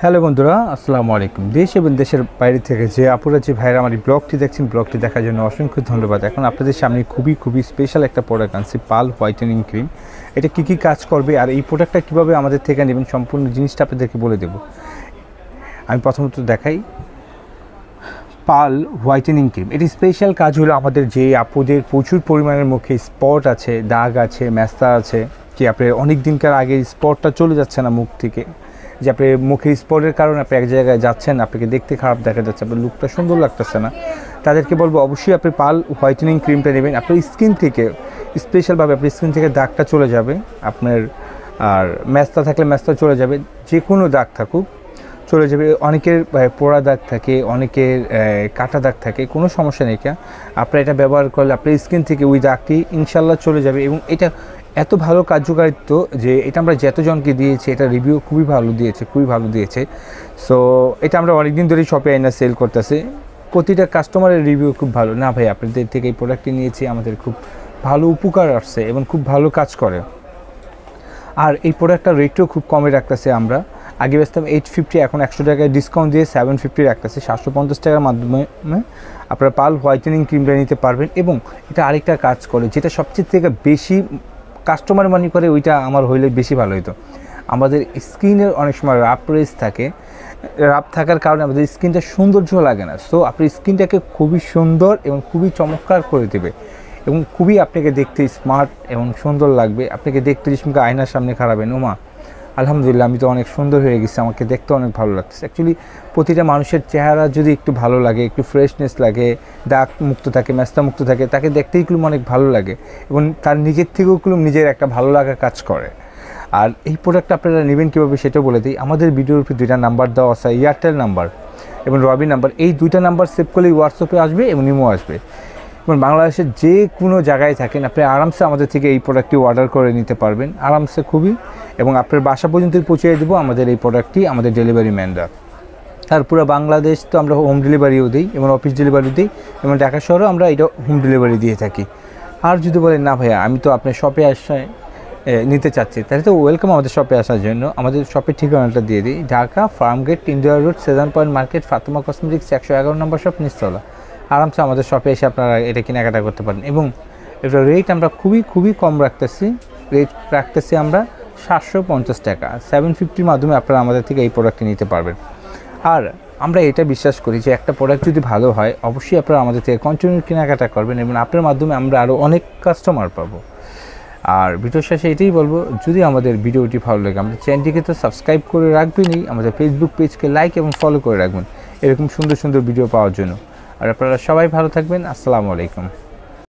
Hello বন্ধুরা, আসসালামু আলাইকুম। দেশ এবং দেশের বাইরে থেকে যে আপুরা যে ভাইরা আমার এই ব্লগটি দেখছেন, ব্লগটি দেখার জন্য অসংখ্য ধন্যবাদ। এখন আপনাদের সামনে খুবই স্পেশাল একটা প্রোডাক্ট আনছি, পাল হোয়াইটেনিং ক্রিম। এটা কী কাজ করবে আর এই প্রোডাক্টটা কীভাবে আমাদের থেকে নেবেন সম্পূর্ণ জিনিসটা আপনাদেরকে বলে দেব। আমি প্রথমত দেখাই পাল হোয়াইটেনিং ক্রিম। এটি স্পেশাল কাজ হলো আমাদের যে আপুদের প্রচুর পরিমাণের মুখে স্পট আছে, দাগ আছে, ম্যাস্তা আছে, কি আপনার অনেক দিনকার আগে স্পটটা চলে যাচ্ছে না মুখ থেকে, যে আপনি মুখের স্পটের কারণে আপনি এক জায়গায় যাচ্ছেন, আপনাকে দেখতে খারাপ দেখা যাচ্ছে, আপনার লুকটা সুন্দর লাগতেছে না, তাদেরকে বলবো অবশ্যই আপনি পাল হোয়াইটেনিং ক্রিমটা নেবেন। আপনার স্কিন থেকে স্পেশালভাবে আপনার স্কিন থেকে দাগটা চলে যাবে আপনার, আর ম্যাস্তা থাকলে ম্যাস্তা চলে যাবে, যে কোনো দাগ থাকুক চলে যাবে। অনেকের পোড়া দাগ থাকে, অনেকের কাটা দাগ থাকে, কোনো সমস্যা নেই। আপনারা এটা ব্যবহার করলে আপনার স্কিন থেকে ওই দাগটি ইনশাল্লাহ চলে যাবে। এবং এটা এত ভালো কার্যকারিত্ব যে এটা আমরা যতজনকে দিয়েছি, এটা রিভিউ খুবই ভালো দিয়েছে। সো এটা আমরা অনেক দিন ধরেই শপে আইনা সেল করতেছি, প্রতিটা কাস্টমারের রিভিউ খুব ভালো। না ভাই, আপনাদের থেকে এই প্রোডাক্টটি নিয়েছি, আমাদের খুব ভালো উপকার আসছে এবং খুব ভালো কাজ করে। আর এই প্রোডাক্টটার রেটও খুব কমে রাখতেছে। আমরা আগে বেচতাম 850, এখন 100 টাকায় ডিসকাউন্ট দিয়ে 750 রাখতেছে। 750 টাকার মাধ্যমে আপনারা পাল হোয়াইটেনিং ক্রিমটা নিতে পারবেন। এবং এটা আরেকটা কাজ করে, যেটা সবচেয়ে থেকে বেশি কাস্টমার মনে করে ওইটা আমার হইলে বেশি ভালো হতো। আমাদের স্কিনের অনেক সময় রাফ রেস থাকে, রাফ থাকার কারণে আমাদের স্কিনটা সৌন্দর্য লাগে না। সো আপনার স্কিনটাকে খুবই সুন্দর এবং খুবই চমৎকার করে দেবে এবং খুবই আপনাকে দেখতে স্মার্ট এবং সুন্দর লাগবে। আপনাকে দেখতে রেশমিকে আয়নার সামনে খাড়াবেন, ওমা আলহামদুলিল্লাহ আমি তো অনেক সুন্দর হয়ে গেছি, আমাকে দেখতে অনেক ভালো লাগছে। অ্যাকচুয়ালি প্রতিটা মানুষের চেহারা যদি একটু ভালো লাগে, একটু ফ্রেশনেস লাগে, দাগ মুক্ত থাকে, ম্যাস্তা মুক্ত থাকে, তাকে দেখতেই এগুলো অনেক ভালো লাগে এবং তার নিজের থেকেও এগুলো নিজের একটা ভালো লাগা কাজ করে। আর এই প্রোডাক্টটা আপনারা নেবেন কীভাবে সেটাও বলে দিই। আমাদের ভিডিওর উপরে 2টা নাম্বার দেওয়া আছে, এয়ারটেল নাম্বার এবং রবি নাম্বার। এই 2টা নাম্বার সেভ করলেই হোয়াটসঅ্যাপে আসবে এবং ইমো আসবে। এবং বাংলাদেশের যে কোনো জায়গায় থাকেন আপনি আরামসে আমাদের থেকে এই প্রোডাক্টটি অর্ডার করে নিতে পারবেন, আরামসে খুবই। এবং আপনার বাসা পর্যন্ত পৌঁছে দেবো আমাদের এই প্রোডাক্টটি, আমাদের ডেলিভারি ম্যানরা। আর পুরো বাংলাদেশ তো আমরা হোম ডেলিভারিও দিই এবং অফিস ডেলিভারি দিই, এবং ঢাকা শহরেও আমরা এটা হোম ডেলিভারি দিয়ে থাকি। আর যদি বলেন না ভাইয়া আমি তো আপনার শপে আসায় নিতে চাচ্ছি, তাহলে তো ওয়েলকাম আমাদের শপে আসার জন্য। আমাদের শপের ঠিকানাটা দিয়ে দিই, Dhaka Farmgate, India road, Shezan point market, Fatema cosmetics, 111 নম্বর শপ, নিচতলা। আরামসে আমাদের শপে এসে আপনারা এটা কেনাকাটা করতে পারেন। এবং এটার রেট আমরা খুবই কম রাখতেছি, আমরা 750 টাকা। 750 মাধ্যমে আপনারা আমাদের থেকে এই প্রোডাক্টটি নিতে পারবেন। আর আমরা এটা বিশ্বাস করি যে একটা প্রোডাক্ট যদি ভালো হয় অবশ্যই আপনারা আমাদের থেকে কন্টিনিউ কেনাকাটা করবেন এবং আপনার মাধ্যমে আমরা আরও অনেক কাস্টমার পাবো। আর ভিডিও শেষে এটাই বলবো, যদি আমাদের ভিডিওটি ভালো লাগে আমাদের চ্যানেলটিকে তো সাবস্ক্রাইব করে রাখবেনই, আমাদের ফেসবুক পেজকে লাইক এবং ফলো করে রাখবেন এরকম সুন্দর ভিডিও পাওয়ার জন্য। আর আপনারা সবাই ভালো থাকবেন। আসসালামু আলাইকুম।